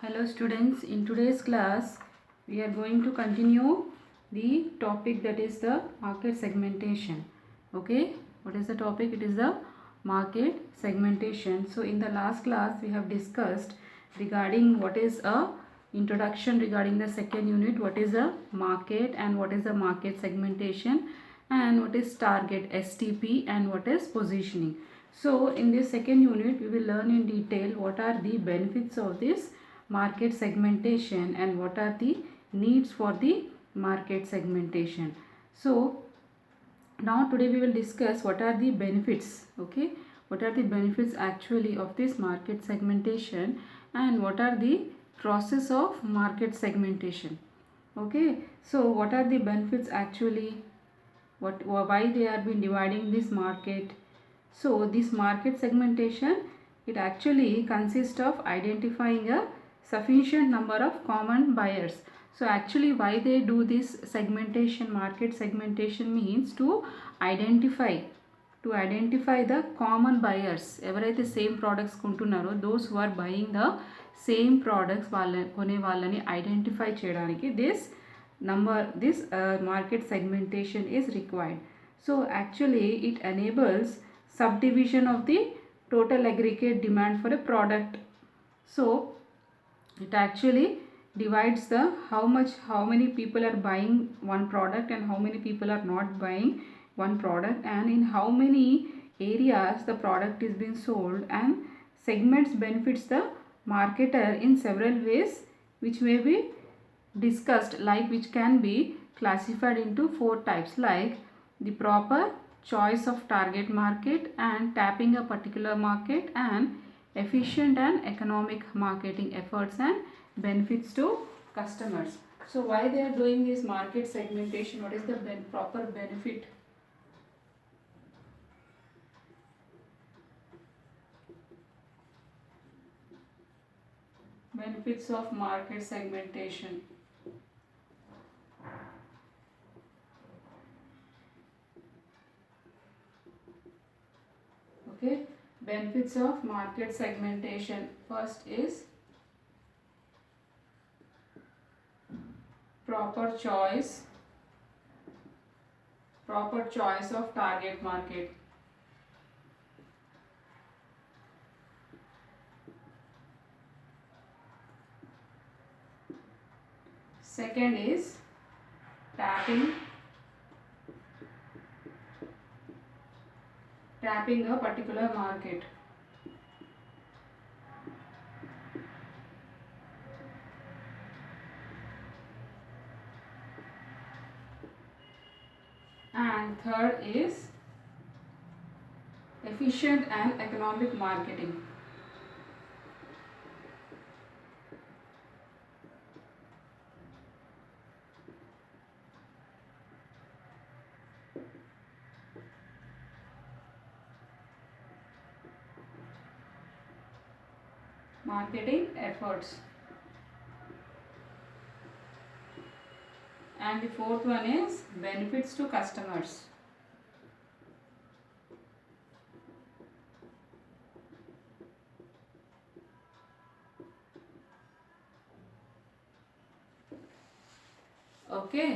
Hello students, in today's class we are going to continue the topic that is the market segmentation. Okay, what is the topic? It is the market segmentation. So in the last class we have discussed regarding what is a introduction regarding the second unit, what is a market and what is the market segmentation, and what is target STP and what is positioning. So in this second unit we will learn in detail what are the benefits of this market segmentation and what are the needs for the market segmentation. So now today we will discuss what are the benefits. Okay, what are the benefits actually of this market segmentation and what are the process of market segmentation. Okay, so what are the benefits actually, why they are been dividing this market. So this market segmentation, it actually consists of identifying a sufficient number of common buyers. So actually why they do this segmentation, market segmentation means to identify the common buyers. ఎవరైతే same products కొంటున్నారో those who are buying the same products కొనే వాళ్ళని identify చేయడానికి this market segmentation is required. So actually it enables subdivision of the total aggregate demand for a product. So it actually divides the how many people are buying one product and how many people are not buying one product, and in how many areas the product is being sold, and segments benefits the marketer in several ways which may be discussed, like which can be classified into 4 types, like the proper choice of target market and tapping a particular market, and efficient and economic marketing efforts and benefits to customers. So why they are doing this market segmentation? What is the proper benefit? Benefits of market segmentation. Okay, benefits of market segmentation. First is proper choice of target market. Second is tapping a particular market. And third is efficient and economic marketing. Marketing efforts. And the fourth one is benefits to customers. Okay,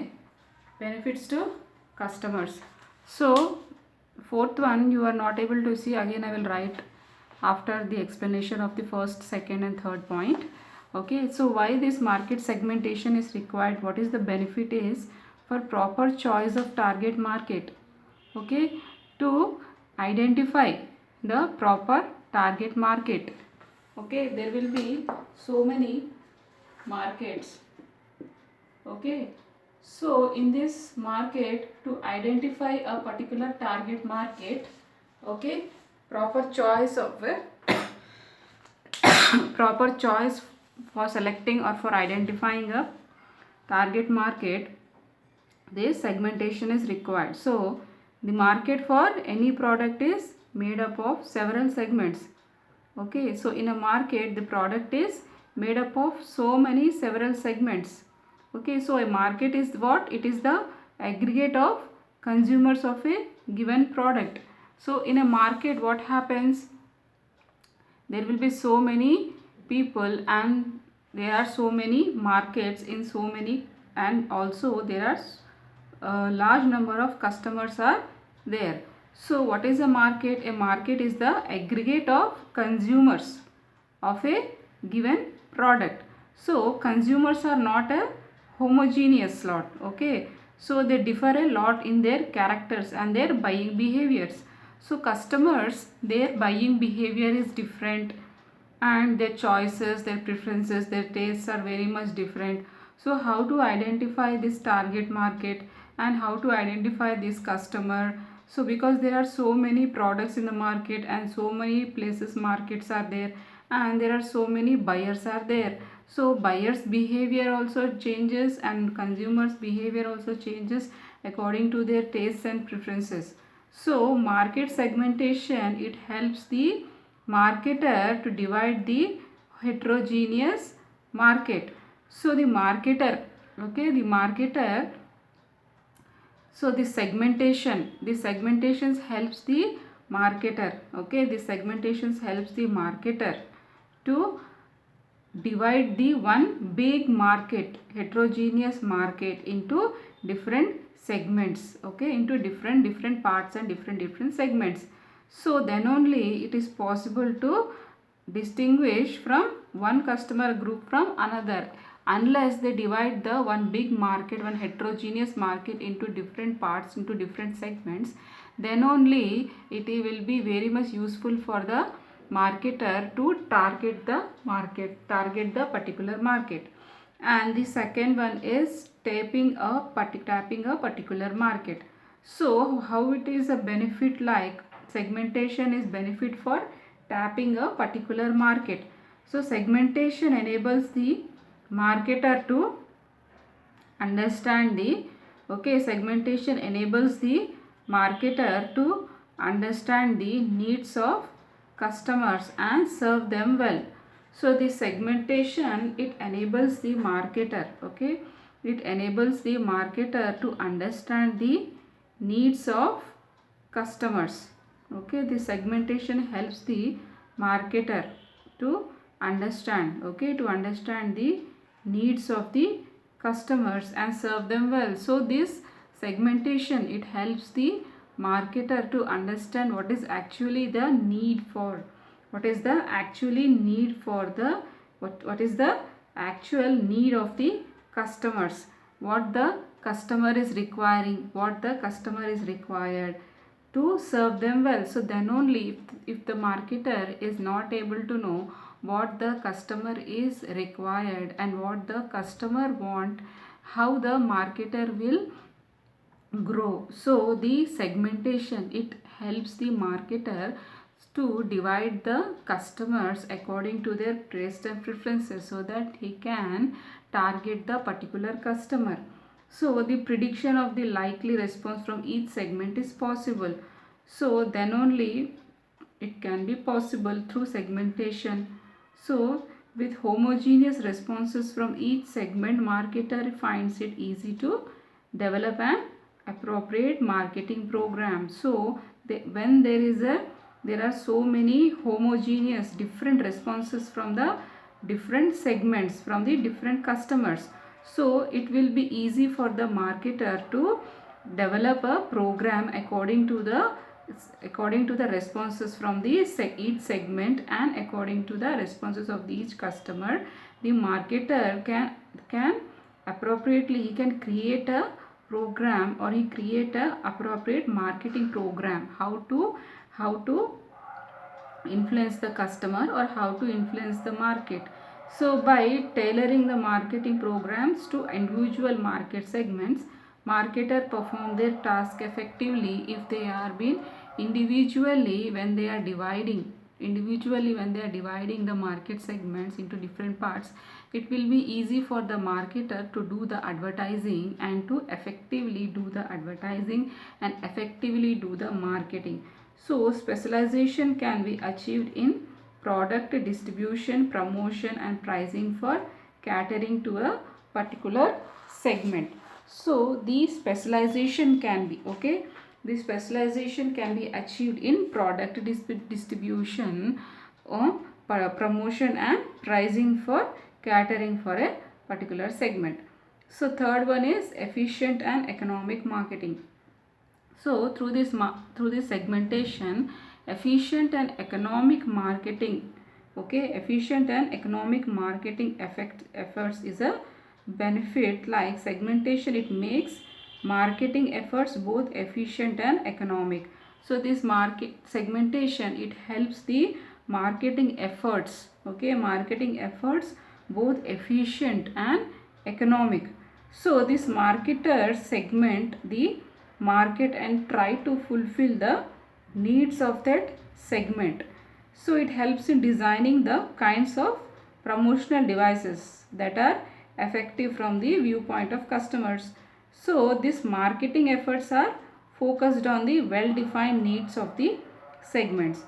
benefits to customers. So fourth one you are not able to see, again I will write after the explanation of the first, second and third point. Okay, so why this market segmentation is required, what is the benefit is for proper choice of target market. Okay, to identify the proper target market. Okay, there will be so many markets. Okay, so in this market, to identify a particular target market, okay, proper choice for selecting or for identifying a target market, this segmentation is required. So the market for any product is made up of several segments. Okay, so in a market the product is made up of several segments. Okay, so a market is what? It is the aggregate of consumers of a given product. So in a market what happens? There will be so many people and there are so many markets in so many, and also there are a large number of customers are there. So what is a market? A market is the aggregate of consumers of a given product. So consumers are not a homogeneous lot, okay? So they differ a lot in their characters and their buying behaviors. So customers, their buying behavior is different, and their choices, their preferences, their tastes are very much different. So how to identify this target market and how to identify this customer? So because there are so many products in the market and so many places markets are there, and there are so many buyers are there, so buyers behavior also changes and consumers behavior also changes according to their tastes and preferences. So market segmentation, it helps the marketer to divide the heterogeneous market. So the marketer, okay, the marketer, so the segmentations helps the marketer, okay, the segmentations helps the marketer to divide the one big market, heterogeneous market, into different segments, okay, into different parts and different segments. So then only it is possible to distinguish from one customer group from another. Unless they divide the one big market, one heterogeneous market, into different parts, into different segments, then only it will be very much useful for the marketer to target the particular market. And the second one is tapping a particular market. So how it is a benefit? Like segmentation is benefit for tapping a particular market. So segmentation enables the marketer to understand the, okay, segmentation enables the marketer to understand the needs of customers and serve them well. So the segmentation, it enables the marketer, okay, it enables the marketer to understand the needs of customers, okay. The segmentation helps the marketer to understand, okay, to understand the needs of the customers and serve them well. So this segmentation, it helps the marketer to understand what is actually the need for, what is the actually need for the, what is the actual need of the customers, what the customer is requiring, what the customer is required to serve them well. So then only, if the marketer is not able to know what the customer is required and what the customer want, how the marketer will grow. So the segmentation, it helps the marketer to divide the customers according to their taste and preferences, so that he can target the particular customer. So the prediction of the likely response from each segment is possible. So then only it can be possible through segmentation. So with homogeneous responses from each segment, marketer finds it easy to develop an appropriate marketing program. So when there are so many homogeneous different responses from the different segments, from the different customers, so it will be easy for the marketer to develop a program according to the responses from the each segment, and according to the responses of each customer. The marketer can appropriately, he can create a program, or he create a appropriate marketing program, how to influence the customer or how to influence the market. So by tailoring the marketing programs to individual market segments, marketer perform their task effectively if they are being individually when they are dividing the market segments into different parts. It will be easy for the marketer to do the advertising and to effectively do the advertising and effectively do the marketing. So specialization can be achieved in product distribution, promotion and pricing for catering to a particular segment. So the specialization can be, okay, the specialization can be achieved in product distribution or promotion and pricing for catering for a particular segment. So third one is efficient and economic marketing. So through this segmentation, efficient and economic marketing, okay, efficient and economic marketing efforts is a benefit. Like segmentation, it makes marketing efforts both efficient and economic. So this market segmentation, it helps the marketing efforts, okay, marketing efforts both efficient and economic. So this marketers segment the market and try to fulfill the needs of that segment. So it helps in designing the kinds of promotional devices that are effective from the viewpoint of customers. So these marketing efforts are focused on the well-defined needs of the segments.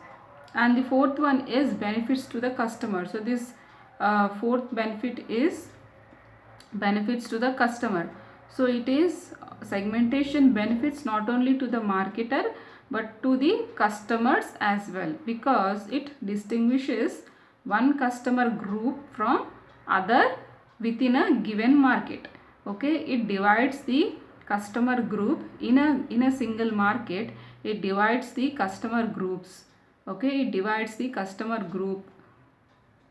And the fourth one is benefits to the customer. So this fourth benefit is benefits to the customer. So it is segmentation benefits not only to the marketer but to the customers as well, because it distinguishes one customer group from other within a given market. Okay, it divides the customer group in a single market. It divides the customer groups. Okay, it divides the customer group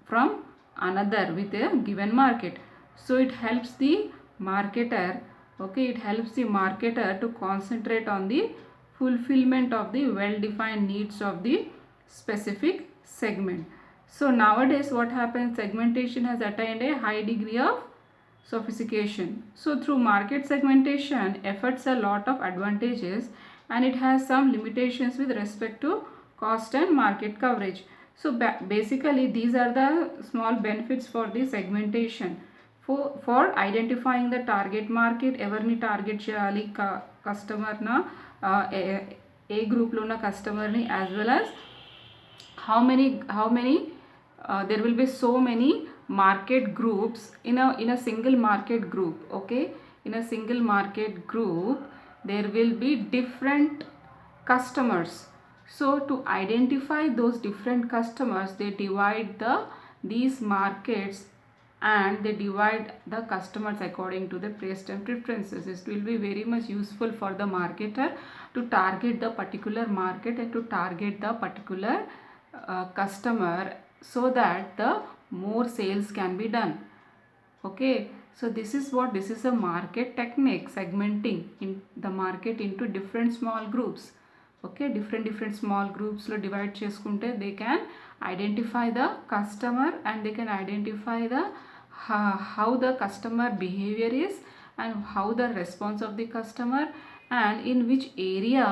from another with a given market. So it helps the marketer, okay, it helps the marketer to concentrate on the fulfillment of the well defined needs of the specific segment. So nowadays what happens, segmentation has attained a high degree of sophistication. So through market segmentation efforts a lot of advantages, and it has some limitations with respect to cost and market coverage. So basically these are the small benefits for the segmentation. For identifying the target market, ఎవరిని target చేయాలి కస్టమర్న, ఏ గ్రూప్లో ఉన్న కస్టమర్ని, as well as how many there will be so many market groups in a single market group. Okay, in a single market group there will be different customers. So to identify those different customers, they divide these markets and they divide the customers according to the taste and preferences. It will be very much useful for the marketer to target the particular market and to target the particular customer, so that the more sales can be done. Okay, so this is a market technique, segmenting in the market into different small groups. Okay, different small groups lo divide cheskunte they can identify the customer, and they can identify the how the customer behavior is, and how the response of the customer, and in which area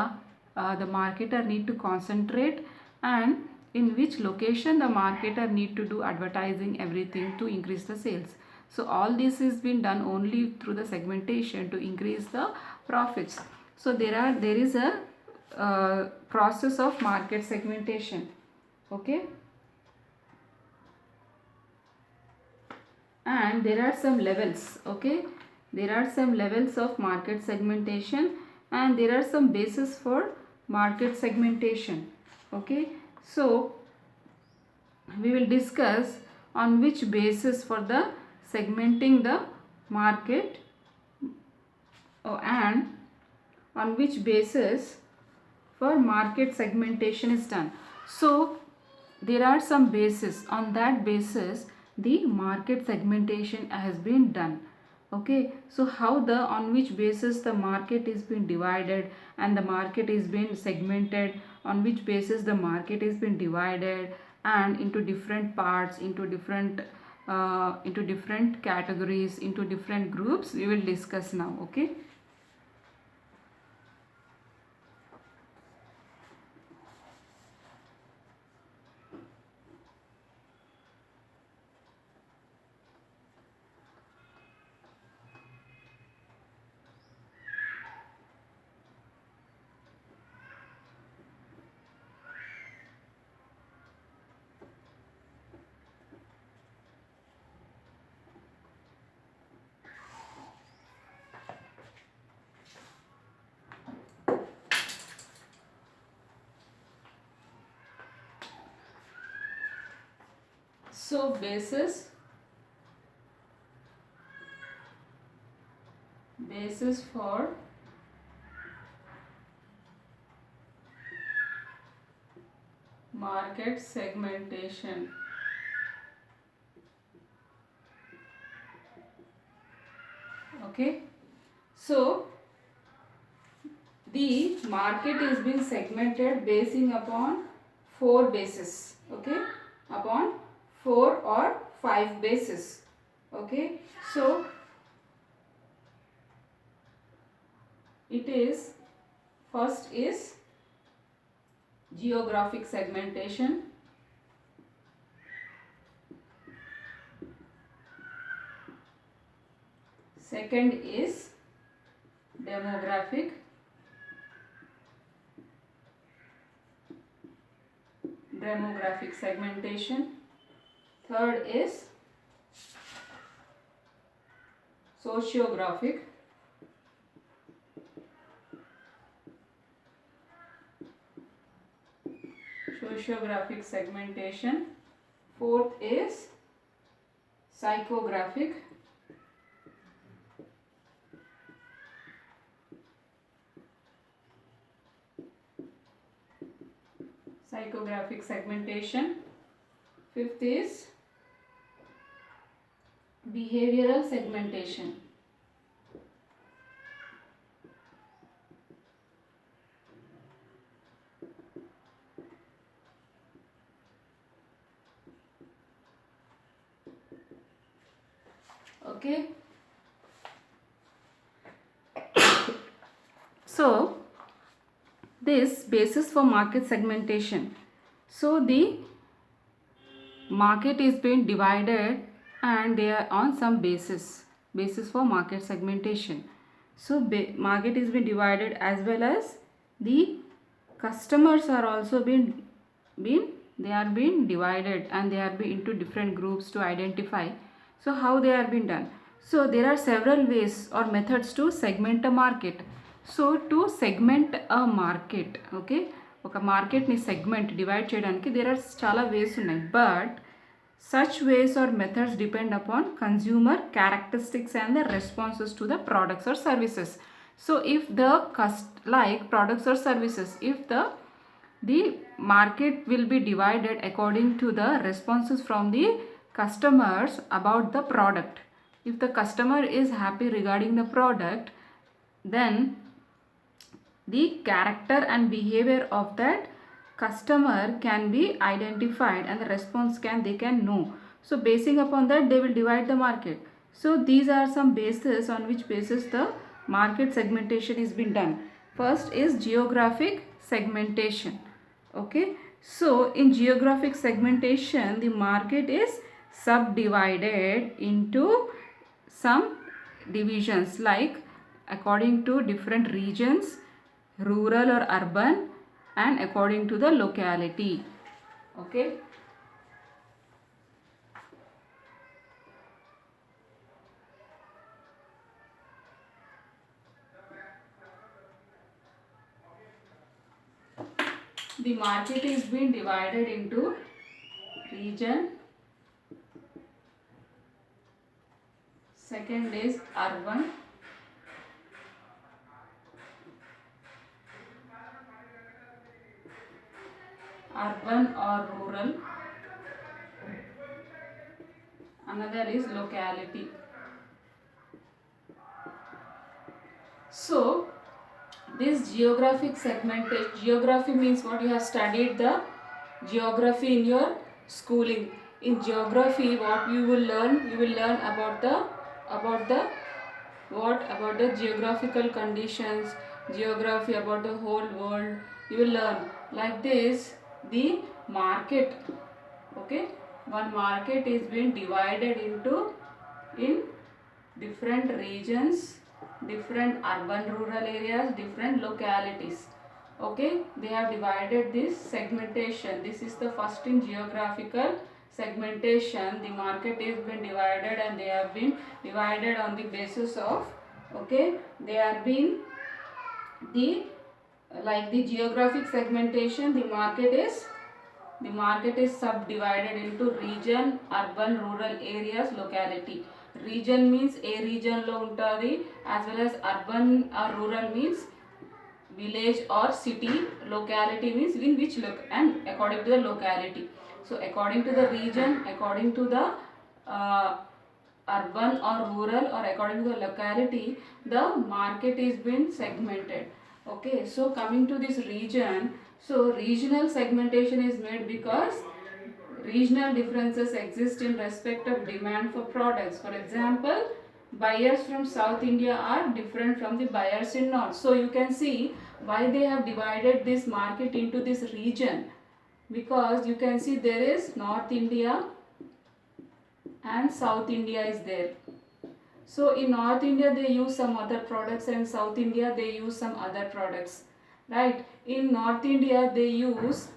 the marketer need to concentrate, and in which location the marketer need to do advertising, everything to increase the sales. So all this is been done only through the segmentation to increase the profits. So there is a process of market segmentation. Okay, and there are some levels. Okay, there are some levels of market segmentation, and there are some bases for market segmentation. Okay, so we will discuss on which basis for the segmenting the market, and on which basis for market segmentation is done. So there are some bases, on that basis the market segmentation has been done. Okay, so how the on which basis the market is being divided and the market is being segmented, on which basis the market is being divided and into different parts, into different categories, into different groups, we will discuss now. Okay, so basis basis for market segmentation. Okay, so the market is being segmented basing upon four bases. Okay, upon 4 or 5 bases. Okay, so it is, first is geographic segmentation. Second is demographic. Segmentation. Third is sociographic. Segmentation. Fourth is psychographic. Segmentation. Fifth is behavioral segmentation. Okay. So this basis for market segmentation. So the market is being divided and they are on some basis for market segmentation. So market is being divided, as well as the customers are also being divided, and they are being into different groups to identify. So how they are being done? So there are several ways or methods to segment a market. So to segment a market, okay, ఒక మార్కెట్ని segment divide చేయడానికి there are చాలా వేస్ ఉన్నాయి, but such ways or methods depend upon consumer characteristics and the responses to the products or services. So if the like products or services, if the market will be divided according to the responses from the customers about the product. If the customer is happy regarding the product, then the character and behavior of that customer can be identified and the response they can know. So basing upon that, they will divide the market. So these are some bases on which basis the market segmentation is being done. First is geographic segmentation. Okay, so in geographic segmentation, the market is subdivided into some divisions, like according to different regions, rural or urban, and according to the locality. Okay, the market is being divided into region. Second is urban. Or rural. Another is locality. So this geographic segmentation, geography means what? You have studied the geography in your schooling. In geography, what you will learn? You will learn about the geographical conditions, geography about the whole world. You will learn like this. The market, okay, one market is being divided into in different regions, different urban rural areas, different localities. Okay, they have divided this segmentation. This is the first in geographical segmentation. The market is been divided, and they have been divided on the basis of, okay, they are being the, like the geographic segmentation, the market is subdivided into region, urban, rural areas, locality. region means A region లో ఉంటుంది, as well as urban or rural means village or city, locality means in which and according to the locality. So according to the region, according to the uh, urban or rural, or according to the locality, the market is being segmented. Okay, so coming to this region, so regional segmentation is made because regional differences exist in respect of demand for products. For example, buyers from South India are different from the buyers in North. So you can see why they have divided this market into this region, because you can see there is North India and South India is there. So in North India they use some other products, and South India they use some other products, right? In North India they use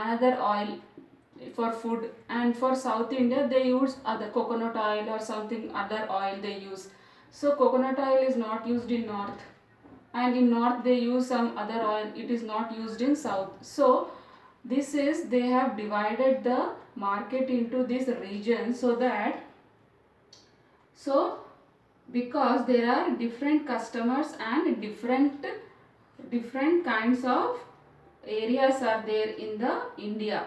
another oil for food, and for South India they use other coconut oil or something other oil they use. So coconut oil is not used in North, and in North they use some other oil, it is not used in South. So this is, they have divided the market into this region, so that, so because there are different customers and different kinds of areas are there in the India.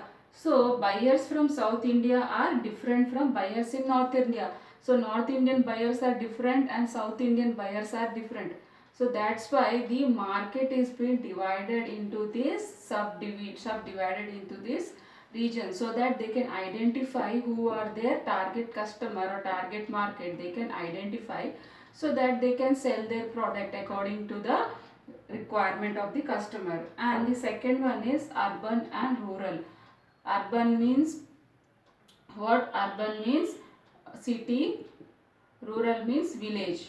So buyers from South India are different from buyers in North India. So North Indian buyers are different and South Indian buyers are different. So that's why the market is being divided into this subdivided into this region, so that they can identify who are their target customer or target market. They can identify, so that they can sell their product according to the requirement of the customer. And the second one is urban and rural. Urban means what? Urban means city, rural means village.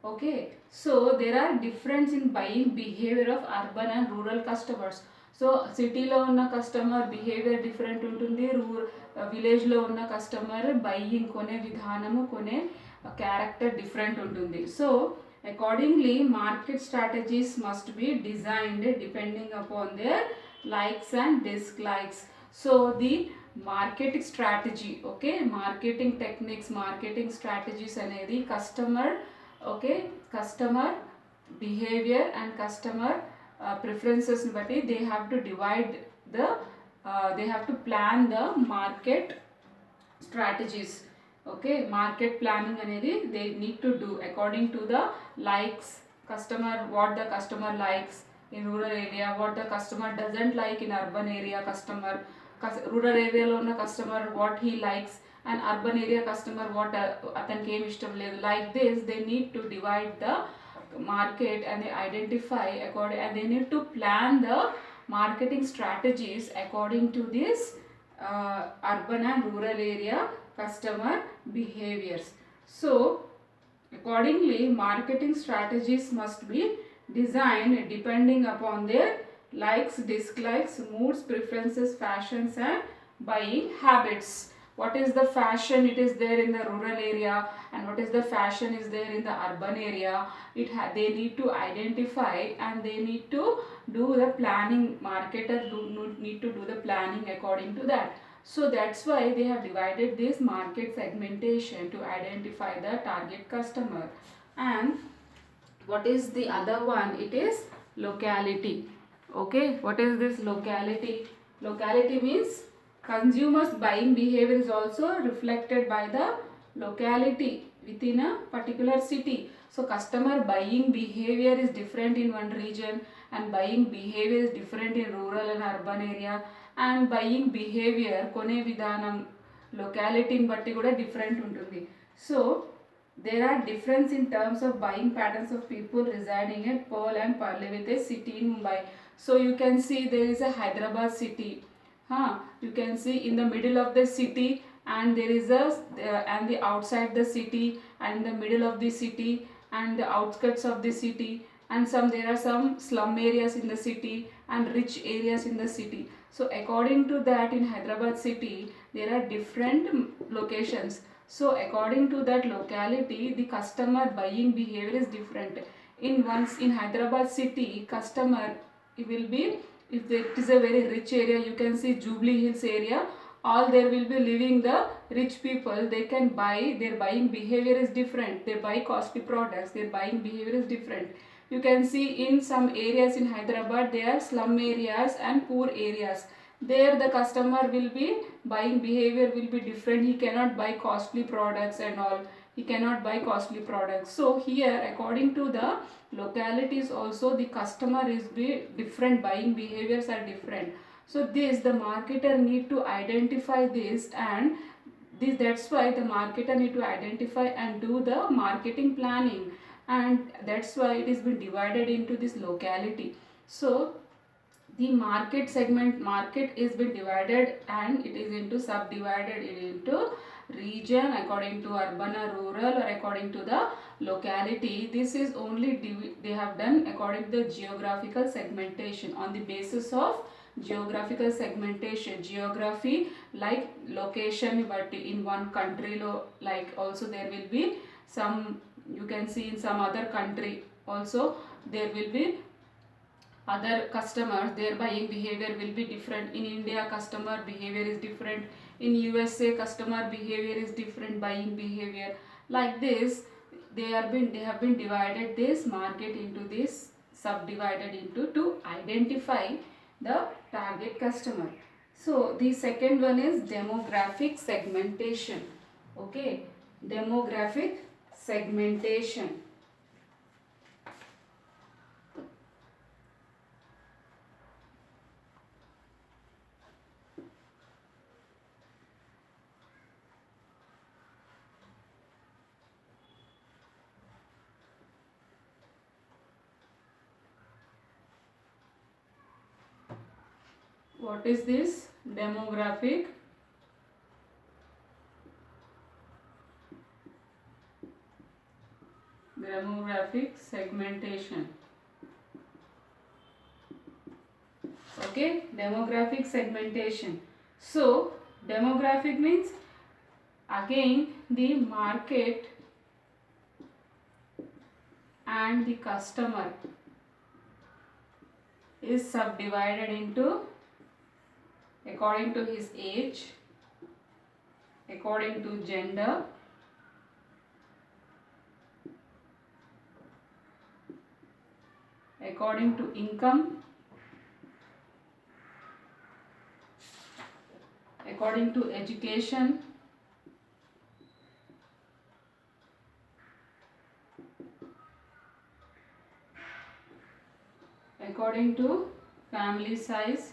Okay, so there are difference in buying behavior of urban and rural customers. So సిటీలో ఉన్న customer behaviour different ఉంటుంది, విలేజ్లో ఉన్న customer buying కొనే విధానము, కొనే character different ఉంటుంది. So accordingly market strategies must be designed depending upon there likes and dislikes. So the marketing strategy, okay, marketing techniques, marketing strategies అనేది customer, okay, customer behavior and customer preferences ని బట్టి they have to divide the they have to plan the market strategies. Okay, market planning అనేది they need to do according to the likes, customer, what the customer likes in rural area, what the customer doesn't like in urban area customer, rural area లో ఉన్న customer what he likes, and urban area customer what అతనికి ఏమి ఇష్టం లేదు. Like this they need to divide the market and they identify according, and they need to plan the marketing strategies according to this urban and rural area customer behaviors. So accordingly marketing strategies must be designed depending upon their likes, dislikes, moods, preferences, fashions and buying habits. What is the fashion it is there in the rural area, and what is the fashion is there in the urban area, they need to identify, and they need to do the planning. Marketers need to do the planning according to that. So that's why they have divided this market segmentation to identify the target customer. And what is the other one? It is locality. Okay, what is this locality? Locality means consumers buying behavior is also reflected by the locality within a particular city. So customer buying behavior is different in one region, and buying behavior is different in rural and urban area, and buying behavior kone vidhanam locality ni batti kuda different untundi. So there are difference in terms of buying patterns of people residing at Pearl and Parle with a city in Mumbai. So you can see there is a Hyderabad city. You can see in the middle of the city, and there is a and the outside the city, and in the middle of the city, and the outskirts of the city, and there are some slum areas in the city and rich areas in the city. So according to that, in Hyderabad city there are different locations. So according to that locality, the customer buying behavior is different. In Hyderabad city, customer will be, if it is a very rich area, you can see Jubilee Hills area all there will be living the rich people. They can buy, their buying behavior is different, they buy costly products, their buying behavior is different. You can see in some areas in Hyderabad, they are slum areas and poor areas. There the customer will be buying behavior will be different. He cannot buy costly products and all, he cannot buy costly products. So here according to the localities also the customer is be different, buying behaviors are different. So this the marketer need to identify this, and this, that's why the marketer need to identify and do the marketing planning, and that's why it is been divided into this locality. So the market is been divided, and it is into subdivided into region according to urban or rural or according to the locality. This is only they have done according to the geographical segmentation, on the basis of geographical segmentation. Geography like location, but in one country like also there will be some, you can see in some other country also there will be other customers, their buying behavior will be different. In India customer behavior is different, in USA customer behavior is different, buying behavior. Like this they have been divided this market into this, subdivided into, to identify the target customer. So the second one is demographic segmentation. Okay, demographic segmentation. What is this demographic segmentation? Okay, demographic segmentation. So demographic means again the market and the customer is subdivided into according to his age, according to gender, according to income, according to education, according to family size,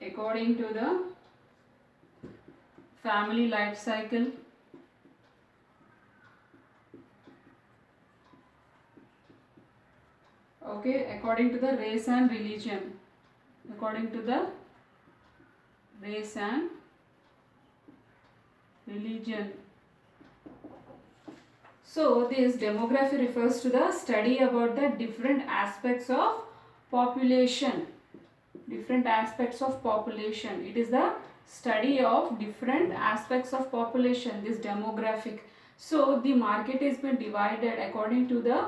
according to the family life cycle, okay, according to the race and religion, according to the race and religion. So this demography refers to the study about the different aspects of population, different aspects of population. It is the study of different aspects of population, this demographic. So the market has been divided according to the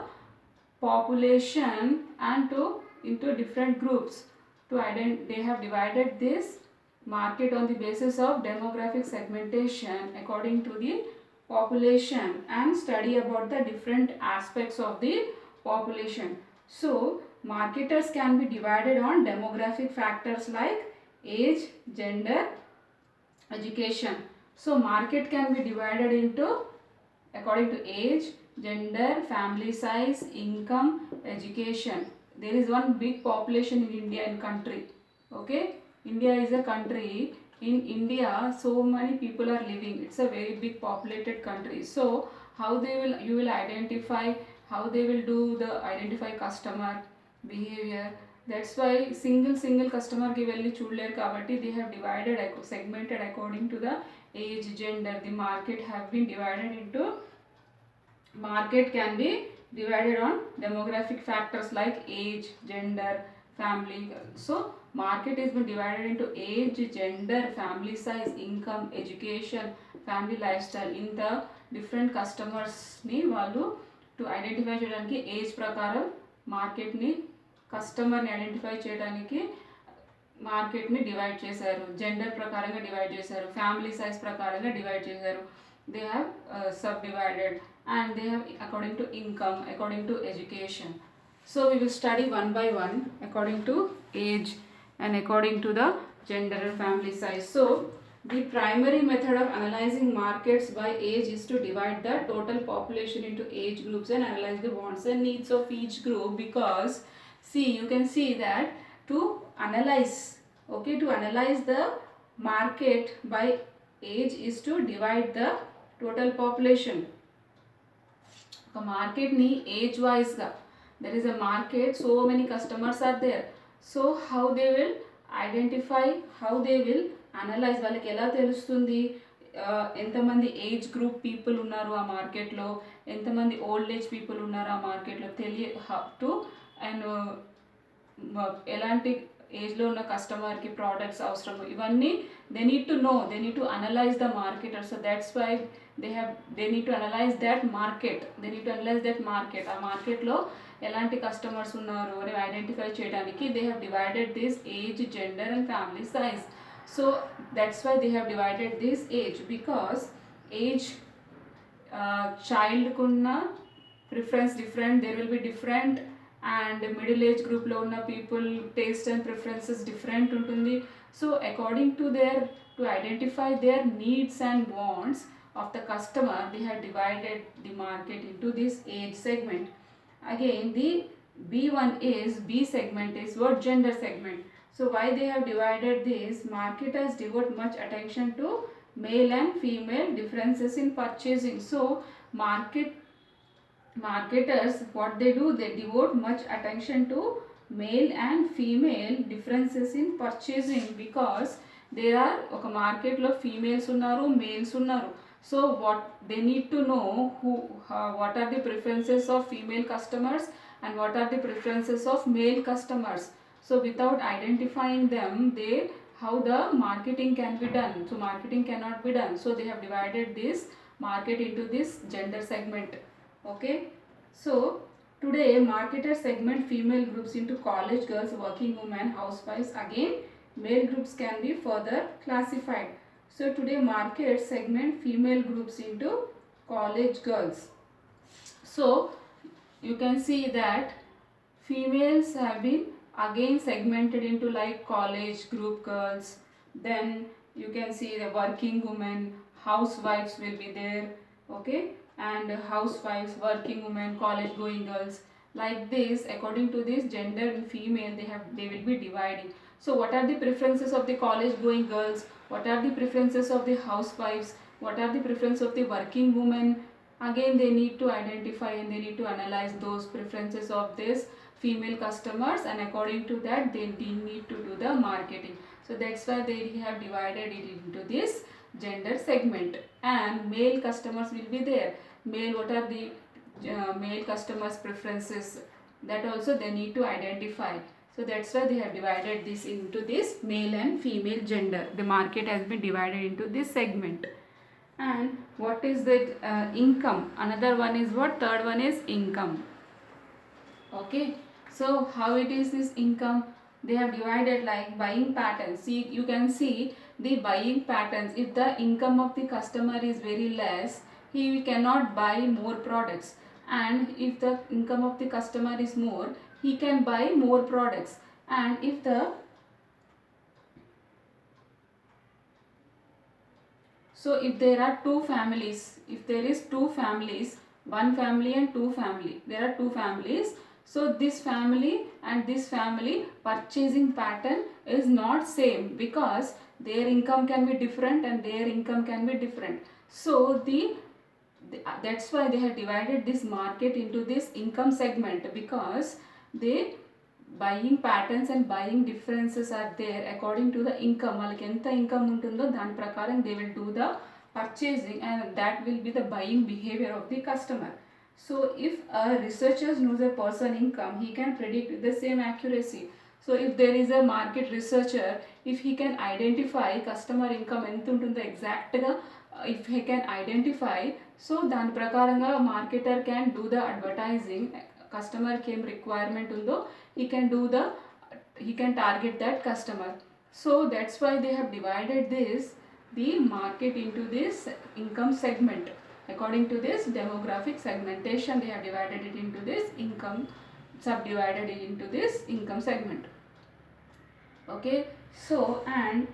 population and into different groups. They have divided this market on the basis of demographic segmentation according to the population, and study about the different aspects of the population. So marketers can be divided on demographic factors like age, gender, education. So market can be divided into according to age, gender, family size, income, education. There is one big population in India and country. Okay, India is a country. In India so many people are living, it's a very big populated country. So how you will identify, how they will do the identify customer behavior. That's why single customer కి వెళ్ళి చూడలేరు కాబట్టి they have divided segmented according to the age, gender. The market have been divided into, market can be divided on demographic factors like age, gender, family. So market is been divided into age, gender, family size, income, education, family lifestyle. In the different customers ni వాళ్ళు to identify చేయడానికి age ప్రకారం market ని కస్టమర్ని identify చేయడానికి మార్కెట్ని divide చేశారు. Gender ప్రకారంగా divide చేశారు, ఫ్యామిలీ సైజ్ ప్రకారంగా డివైడ్ చేశారు. They have sub divided and they have according to income, according to education. So we will study one by one according to age and according to the gender and family size. So the primary method of analyzing markets by age is to divide the total population into age groups and analyze the wants and needs of each group. Because see, you can see that to analyze, okay, to analyze the market by age is to divide the total population. ఒక మార్కెట్ని age వైజ్గా, there is a market, so many customers are there. So how they will identify, how they will analyse, వాళ్ళకి ఎలా తెలుస్తుంది ఎంతమంది age group people ఉన్నారు ఆ మార్కెట్లో, ఎంతమంది ఓల్డ్ ఏజ్ పీపుల్ ఉన్నారు ఆ మార్కెట్లో హౌ టు అండ్ ఎలాంటి ఏజ్లో ఉన్న కస్టమర్కి ప్రోడక్ట్స్ అవసరం, ఇవన్నీ they need to know, they need to analyse the marketer. So that's why they need to analyze that market, ఆ మార్కెట్లో ఎలాంటి కస్టమర్స్ ఉన్నారు అని ఐడెంటిఫై చేయడానికి they have divided this age, gender and family size. So that's why they have divided this age, because age చైల్డ్కు ఉన్న preference different, there will be different, and middle age గ్రూప్లో ఉన్న people taste and preferences different ఉంటుంది. So according to to identify their needs and wants of the customer, they have divided the market into this age segment. Again, the B segment is what? Gender segment. So why they have divided this? Marketers devote much attention to male and female differences in purchasing. So marketers, what they do, they devote much attention to male and female differences in purchasing, because there are oka market lo females unnaru, males unnaru. So what they need to know, what are the preferences of female customers and what are the preferences of male customers. So without identifying them, how the marketing can be done? So marketing cannot be done. So they have divided this market into this gender segment. Okay, so today marketers segment female groups into college girls, working women, housewives. Again, male groups can be further classified. So today market segment female groups into college girls. So you can see that females have been again segmented into like college group girls, then you can see the working women, housewives will be there, okay, and housewives, working women, college going girls. Like this, according to this gender and female, they will be dividing. So what are the preferences of the college going girls, what are the preferences of the housewives, what are the preferences of the working women? Again, they need to identify and they need to analyze those preferences of this female customers, and according to that they need to do the marketing. So that's why they have divided it into this gender segment. And male customers will be there. Male, what are the male customers preferences, that also they need to identify. So that's why they have divided this into this male and female gender. The market has been divided into this segment. And what is the income? Another one is what? Third one is income. Okay, so how it is this income? They have divided like buying patterns. See, you can see the buying patterns. If the income of the customer is very less, he cannot buy more products, and if the income of the customer is more, he can buy more products. And if there are two families, if there is two families, one family and two family, there are two families, so this family and this family purchasing pattern is not same, because their income can be different and their income can be different. So that's why they have divided this market into this income segment, because they buying patterns and buying differences are there according to the income. వాళ్ళకి ఎంత income ఉంటుందో దాని ప్రకారం they will do the purchasing, and that will be the buying behavior of the customer. So if a researcher knows a person income, he can predict with the same accuracy. So if there is a market researcher, if he can identify customer income ఎంత ఉంటుందో exactగా, if he can identify, so దాని ప్రకారంగా marketer can do the advertising customer came requirement undo, he can target that customer. So that's why they have divided the market into this income segment. According to this demographic segmentation, they have divided it into this income, subdivided it into this income segment. Okay, so and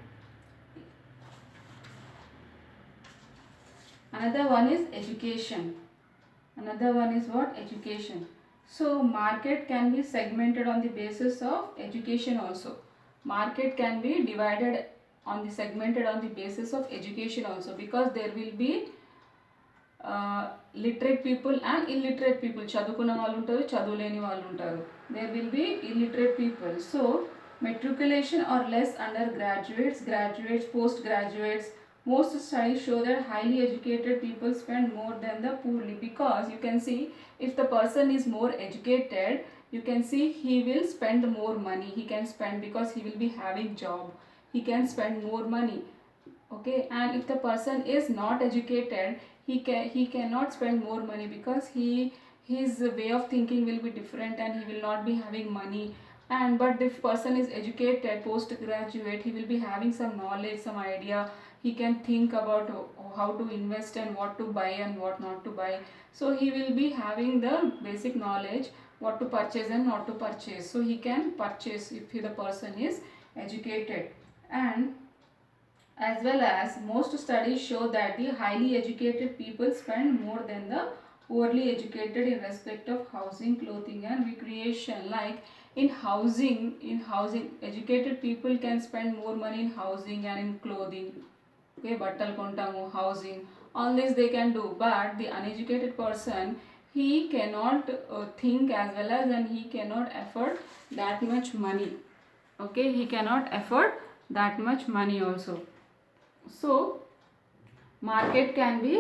another one is education. Another one is what? Education. So market can be segmented on the basis of education also. Market can be divided on the segmented on the basis of education also, because there will be literate people and illiterate people. చదువుకున్న వాళ్ళు ఉంటారు, చదువులేని వాళ్ళు ఉంటారు. There will be illiterate people. So matriculation or less undergraduates, graduates, postgraduates. Most studies show that highly educated people spend more than the poorly, because you can see if the person is more educated, you can see he will spend more money. He can spend because he will be having job. He can spend more money. Okay, and if the person is not educated, he cannot spend more money, because his way of thinking will be different and he will not be having money. And but if person is educated, postgraduate, he will be having some knowledge, some idea. He can think about how to invest and what to buy and what not to buy. So he will be having the basic knowledge what to purchase and not to purchase. So he can purchase if the person is educated. And as well as most studies show that the highly educated people spend more than the poorly educated in respect of housing, clothing and recreation. Like in housing educated people can spend more money in housing and in clothing. Okay, battal kontamu, housing, all this they can do. But the uneducated person, he cannot think as well as, and he cannot afford that much money. Okay, he cannot afford that much money also. So market can be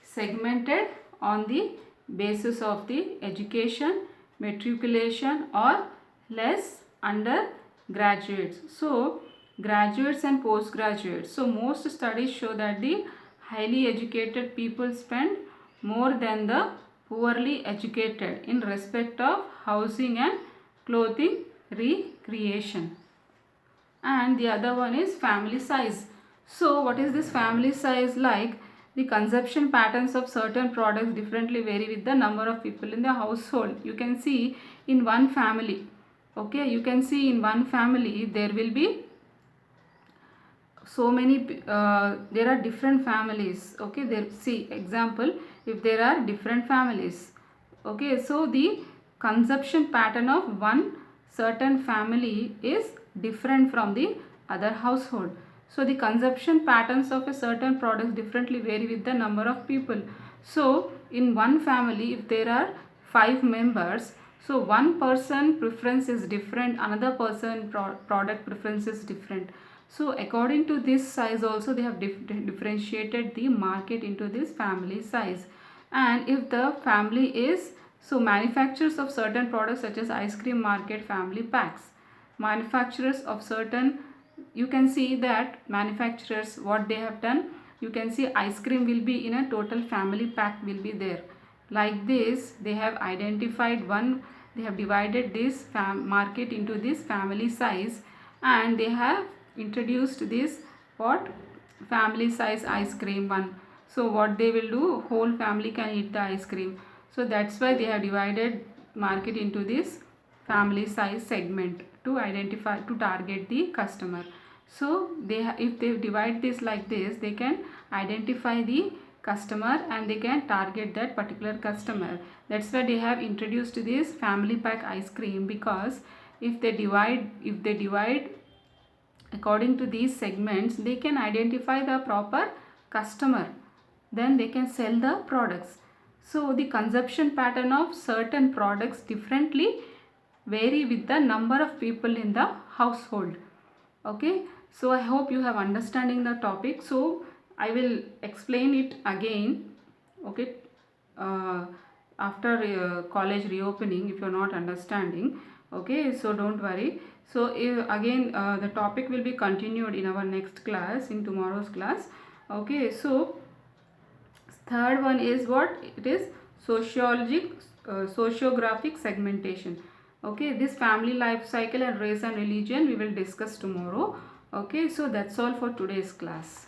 segmented on the basis of the education, matriculation or less undergraduates. So graduates and postgraduates. So most studies show that the highly educated people spend more than the poorly educated in respect of housing and clothing, recreation. And the other one is family size. So what is this family size? Like the consumption patterns of certain products differently vary with the number of people in the household. You can see in one family, okay, you can see in one family there will be so many there are different families. Okay, there, see example, if there are different families, okay, so the consumption pattern of one certain family is different from the other household. So the consumption patterns of a certain product differently vary with the number of people. So in one family, if there are 5 members, so one person preference is different, another person product preference is different. So according to this size also they have differentiated the market into this family size. And if the family is, so manufacturers of certain products such as ice cream market family packs. Manufacturers of certain, you can see that manufacturers what they have done, you can see ice cream will be in a total family pack will be there. Like this they have identified one, they have divided this market into this family size, and they have introduced this what family size ice cream one. So what they will do, whole family can eat the ice cream. So that's why they have divided market into this family size segment to identify, to target the customer. So they if they divide this like this, they can identify the customer and they can target that particular customer. That's why they have introduced this family pack ice cream, because if they divide according to these segments, they can identify the proper customer, then they can sell the products. So the consumption pattern of certain products differently vary with the number of people in the household. Okay, so I hope you have understanding the topic. So I will explain it again. Okay, after college reopening, if you are not understanding, okay, so don't worry. So again the topic will be continued in our next class, in tomorrow's class. Okay, so third one is what it is, sociologic sociographic segmentation. Okay, this family life cycle and race and religion we will discuss tomorrow. Okay, so that's all for today's class.